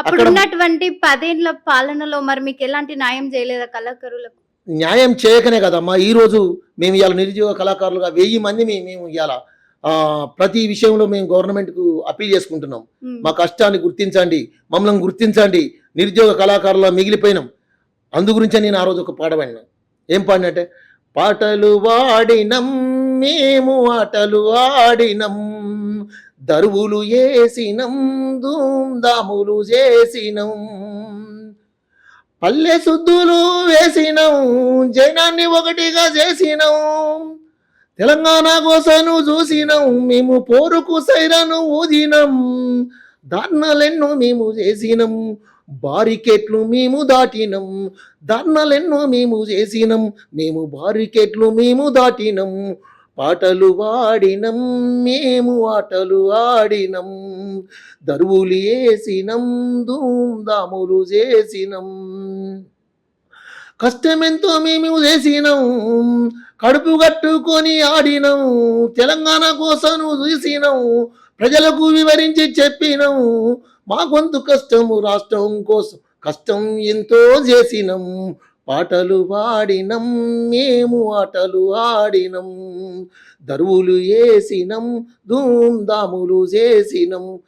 అక్కడ అప్పుడున్నటువంటి 10 ఏళ్ల పాలనలో మరి మీకెలాంటి న్యాయం జేయలేదా కళాకారులకు? న్యాయం చేయకనే కదమ్మా ఈరోజు మేము ఇవాళ నిరుద్యోగ కళాకారులుగా 1000 మంది మేము ఇవాళ ప్రతి విషయంలో మేము గవర్నమెంట్‌కు అప్పీల్ చేసుకుంటున్నాం. హ్మ్. మా కష్టాన్ని గుర్తించండి, మమ్మల్ని గుర్తించండి, నిరుద్యోగ కళాకారులుగా మిగిలిపోయినాం. అందు గురించే నేను ఆ రోజు ఒక పాట పాడినా. ఏం పాడినంటే, పాటలు వాడినం మేము ఆటలు ఆడినం, దరువులు ఏసినం ధూమ్‌ధాములు చేసినం, పల్లె సుద్దులు వేసినం జనాన్ని ఒకటిగా చేసినం, తెలంగాణ కోసను చూసినం మేము పోరుకు సైరను ఊదినం, దారుణాలెన్నో మేము చేసినం బారికేట్లు మేము దాటినం, దారుణాలెన్నో మేము చేసినం మేము బారికేట్లు మేము దాటినం, పాటలు వాడినం మేము ఆటలు ఆడినం, దరువులు వేసినం ధూమ్‌ధాములు చేసినం, కష్టమెంతో మేము చేసినం కడుపు కట్టుకొని ఆడినం, తెలంగాణ కోసం చూసినం ప్రజలకు వివరించి చెప్పినం, మా గొంతు కష్టము రాష్ట్రం కోసం కష్టం ఎంతో చేసినం, పాటలు పాడినం మేము ఆటలు ఆడినం, దరువులు వేసినం ధూమ్‌ధాములు చేసినం,